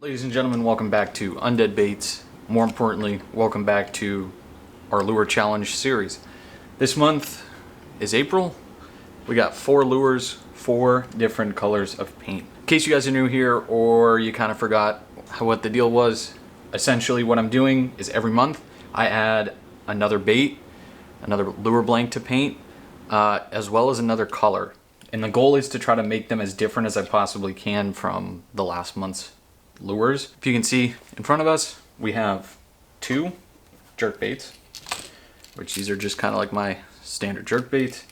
Ladies and gentlemen, welcome back to Undead Baits. More importantly, welcome back to our lure challenge series. This month is April. We got 4 lures, 4 different colors of paint. In case you guys are new here or you kind of forgot what the deal was, essentially what I'm doing is every month I add another bait, another lure blank to paint, as well as another color. And the goal is to try to make them as different as I possibly can from the last month's lures. If you can see in front of us, we have 2 jerk baits, which these are just kind of like my standard jerk baits.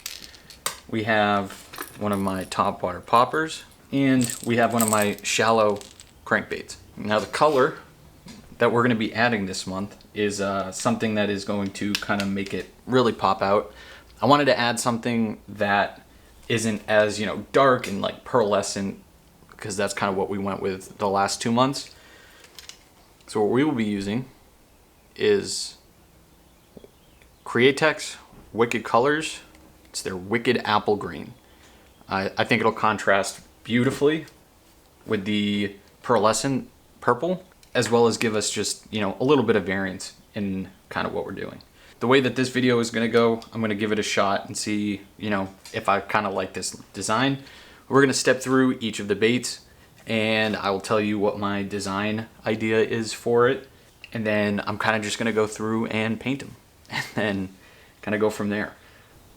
We have one of my top water poppers, and we have one of my shallow crankbaits. Now the color that we're going to be adding this month is something that is going to kind of make it really pop out. I wanted to add something that isn't as, dark and like pearlescent, because that's kind of what we went with the last 2 months. So what we will be using is Createx Wicked Colors. It's their Wicked Apple Green. I think it'll contrast beautifully with the pearlescent purple, as well as give us just, a little bit of variance in kind of what we're doing. The way that this video is going to go, I'm going to give it a shot and see, if I kind of like this design. We're going to step through each of the baits, and I will tell you what my design idea is for it. And then I'm kind of just going to go through and paint them, and then kind of go from there.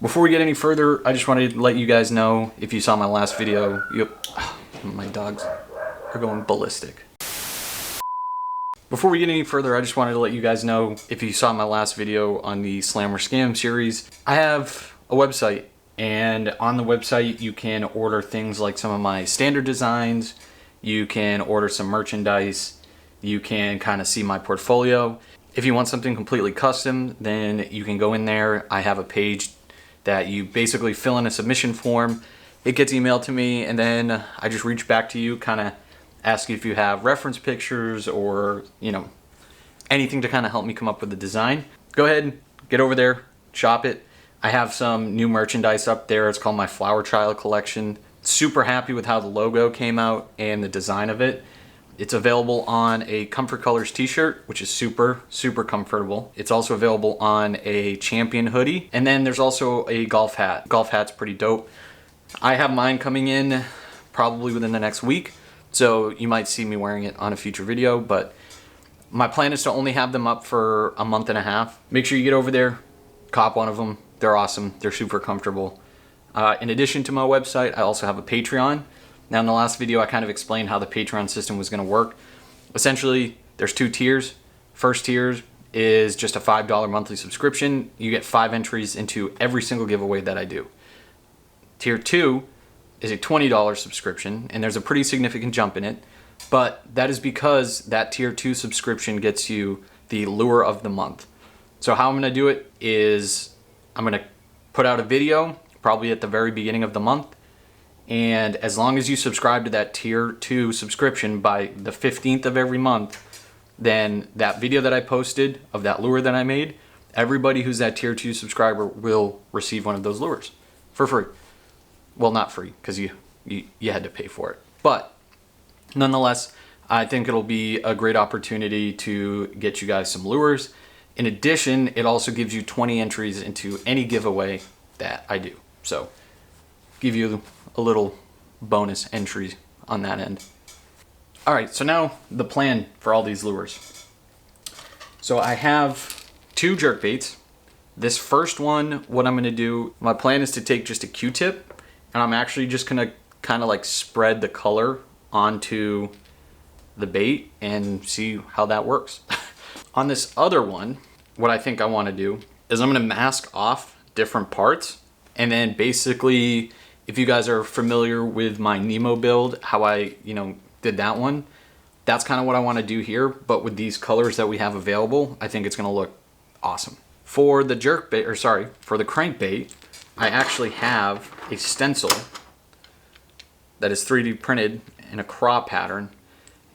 Before we get any further, I just wanted to let you guys know, if you saw my last video, my dogs are going ballistic. Before we get any further, I just wanted to let you guys know, if you saw my last video on the Slam or Scam series, I have a website, and on the website you can order things like some of my standard designs, you can order some merchandise, you can kind of see my portfolio. If you want something completely custom, then you can go in there. I have a page that you basically fill in a submission form, it gets emailed to me, and then I just reach back to you, kind of ask you if you have reference pictures or, anything to kind of help me come up with the design. Go ahead, get over there, shop it. I have some new merchandise up there. It's called my Flower Child collection. Super happy with how the logo came out and the design of it. It's available on a Comfort Colors t-shirt, which is super, super comfortable. It's also available on a Champion hoodie. And then there's also a golf hat. Golf hat's pretty dope. I have mine coming in probably within the next week, so you might see me wearing it on a future video, but my plan is to only have them up for a month and a half. Make sure you get over there, cop one of them. They're awesome. They're super comfortable. In addition to my website, I also have a Patreon. Now in the last video, I kind of explained how the Patreon system was going to work. Essentially, there's 2 tiers. First tier is just a $5 monthly subscription. You get 5 entries into every single giveaway that I do. Tier 2 is a $20 subscription, and there's a pretty significant jump in it, but that is because that tier 2 subscription gets you the lure of the month. So how I'm going to do it is I'm going to put out a video probably at the very beginning of the month, and as long as you subscribe to that tier 2 subscription by the 15th of every month, then that video that I posted of that lure that I made, everybody who's that tier 2 subscriber will receive one of those lures for free. Well, not free, because you had to pay for it. But nonetheless, I think it'll be a great opportunity to get you guys some lures. In addition, it also gives you 20 entries into any giveaway that I do. So, give you a little bonus entry on that end. All right, so now the plan for all these lures. So I have 2 jerk baits. This first one, what I'm gonna do, my plan is to take just a Q-tip, and I'm actually just gonna kind of like spread the color onto the bait and see how that works. On this other one, what I think I want to do is I'm gonna mask off different parts, and then basically, if you guys are familiar with my Nemo build, how I did that one, that's kind of what I want to do here, but with these colors that we have available, I think it's gonna look awesome. For the jerk bait, for the crankbait, I actually have a stencil that is 3D printed in a craw pattern,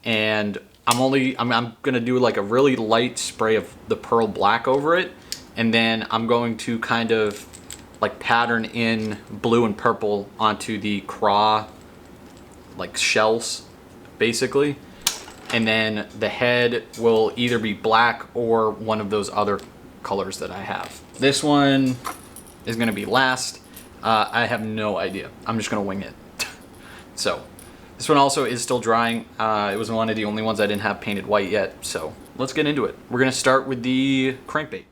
and I'm gonna do like a really light spray of the pearl black over it, and then I'm going to kind of like pattern in blue and purple onto the craw like shells basically. and then the head will either be black or one of those other colors that I have. This one is gonna be last. I have no idea. I'm just gonna wing it. So this one also is still drying. It was one of the only ones I didn't have painted white yet. So let's get into it. We're gonna start with the crankbait.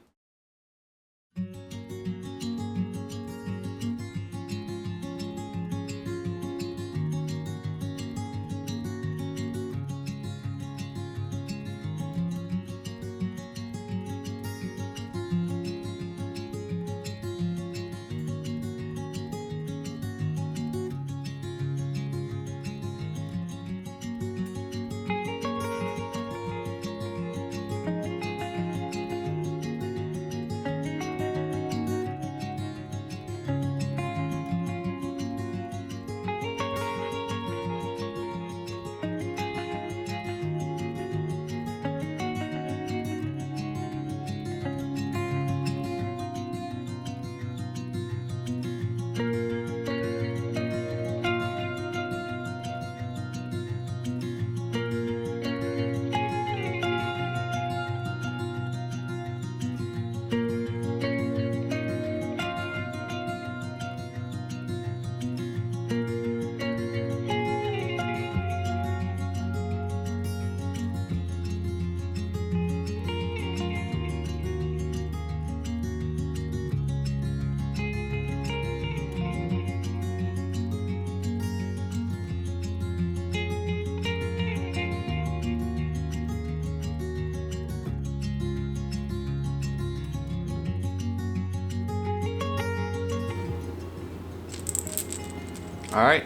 All right,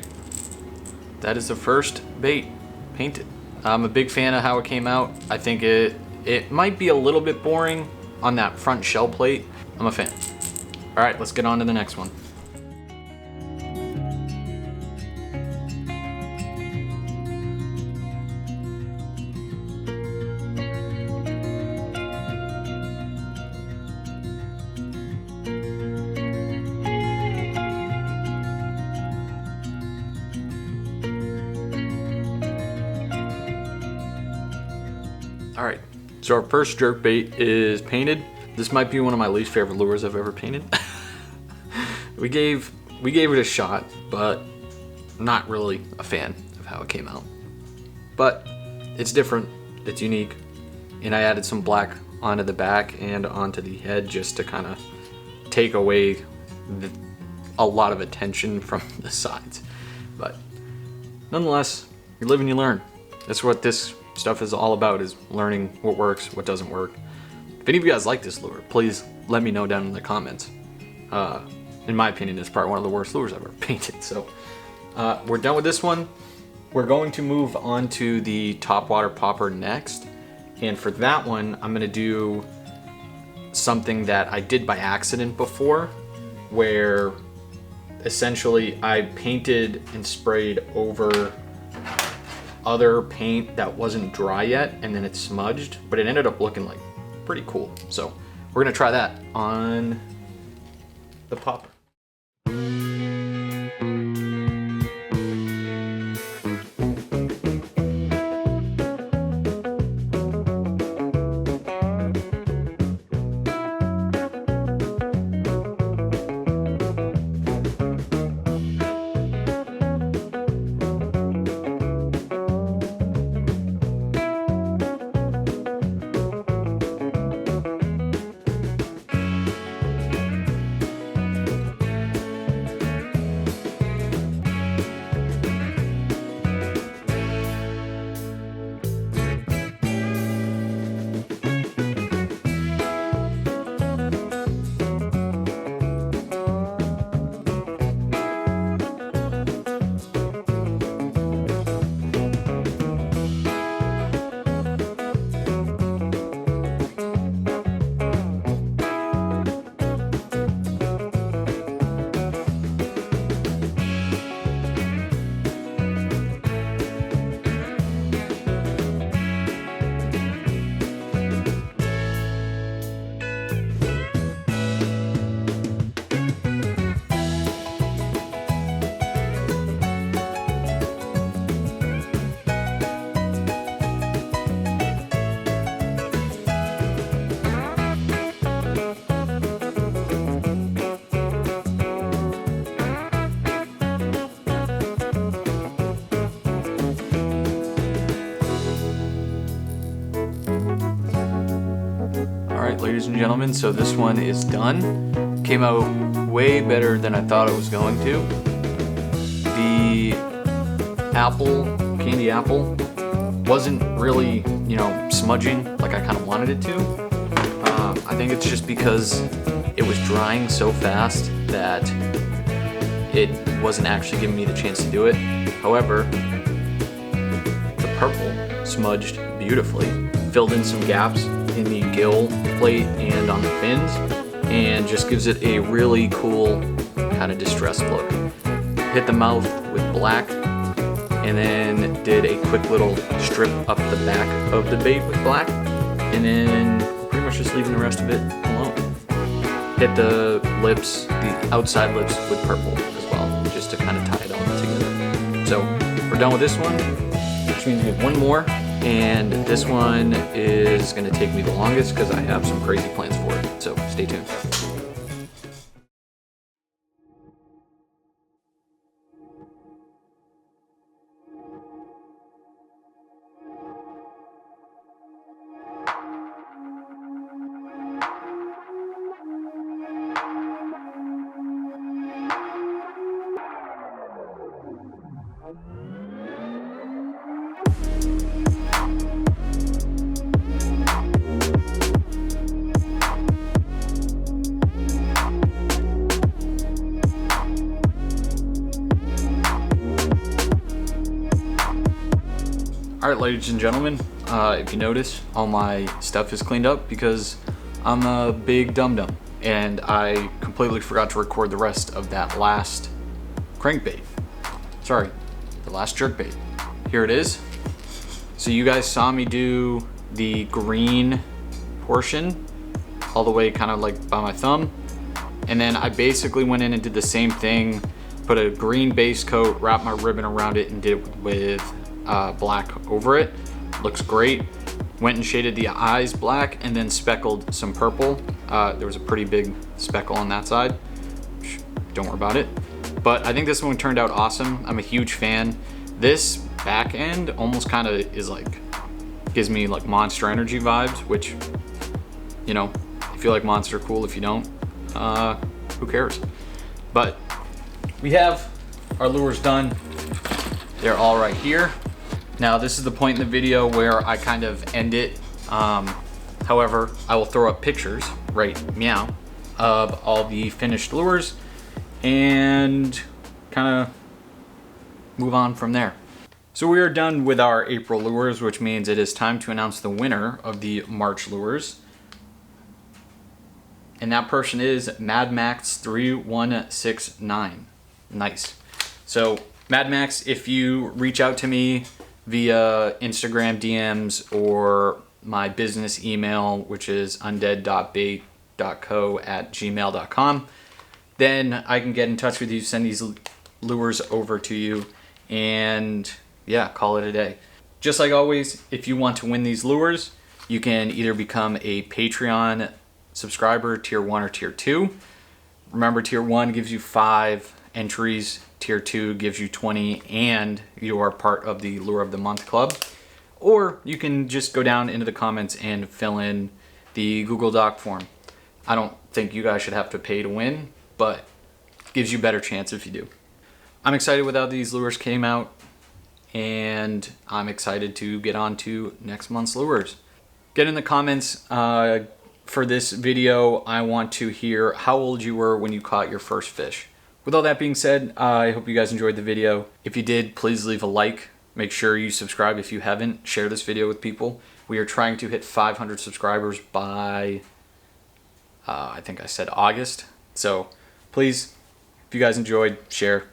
that is the first bait painted. I'm a big fan of how it came out. I think it might be a little bit boring on that front shell plate. I'm a fan. All right, let's get on to the next one. All right, so our first jerkbait is painted. This might be one of my least favorite lures I've ever painted. we gave it a shot, but not really a fan of how it came out. But it's different, it's unique, and I added some black onto the back and onto the head just to kind of take away a lot of attention from the sides. But nonetheless, you live and you learn. That's what this stuff is all about, is learning what works, what doesn't work. If any of you guys like this lure, please let me know down in the comments. In my opinion, it's probably one of the worst lures I've ever painted. So we're done with this one. We're going to move on to the topwater popper next. And for that one, I'm gonna do something that I did by accident before, where essentially I painted and sprayed over other paint that wasn't dry yet, and then it smudged, but it ended up looking like pretty cool. So we're gonna try that on the popper. ladies and gentlemen. So this one is done. Came out way better than I thought it was going to. The candy apple, wasn't really, smudging like I kind of wanted it to. I think it's just because it was drying so fast that it wasn't actually giving me the chance to do it. However, the purple smudged beautifully, filled in some gaps in the gill plate and on the fins, and just gives it a really cool kind of distressed look. Hit the mouth with black, and then did a quick little strip up the back of the bait with black, and then pretty much just leaving the rest of it alone. Hit the lips, the outside lips, with purple as well, just to kind of tie it all together. So we're done with this one, which means we have one more, and this one is going to take me the longest because I have some crazy plans for it. So stay tuned. Alright, ladies and gentlemen, if you notice, all my stuff is cleaned up because I'm a big dum-dum, and I completely forgot to record the rest of that last crankbait. Sorry, the last jerkbait. Here it is. So you guys saw me do the green portion all the way kind of like by my thumb, and then I basically went in and did the same thing, put a green base coat, wrapped my ribbon around it, and did it with black over it. Looks great. Went and shaded the eyes black and then speckled some purple. There was a pretty big speckle on that side. Don't worry about it. But I think this one turned out awesome. I'm a huge fan. This back end almost kind of is like, gives me like Monster Energy vibes, which, if you like Monster, cool. If you don't, who cares? But we have our lures done. They're all right here. Now this is the point in the video where I kind of end it. However, I will throw up pictures, right meow, of all the finished lures and kind of move on from there. So we are done with our April lures, which means it is time to announce the winner of the March lures. And that person is MadMax3169. Nice. So Mad Max, if you reach out to me via Instagram DMs or my business email, which is undead.bait.co@gmail.com, then I can get in touch with you, send these lures over to you, and yeah, call it a day. Just like always, if you want to win these lures, you can either become a Patreon subscriber, tier 1 or tier 2. Remember, tier 1 gives you 5 entries, tier 2 gives you 20, and you are part of the Lure of the Month Club. Or you can just go down into the comments and fill in the Google Doc form. I don't think you guys should have to pay to win, but it gives you a better chance if you do. I'm excited with how these lures came out, and I'm excited to get on to next month's lures. Get in the comments for this video. I want to hear how old you were when you caught your first fish. With all that being said, I hope you guys enjoyed the video. If you did, please leave a like. Make sure you subscribe if you haven't. Share this video with people. We are trying to hit 500 subscribers by, I think I said August. So please, if you guys enjoyed, share,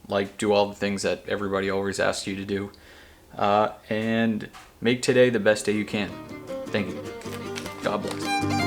like, do all the things that everybody always asks you to do. And make today the best day you can. Thank you. God bless.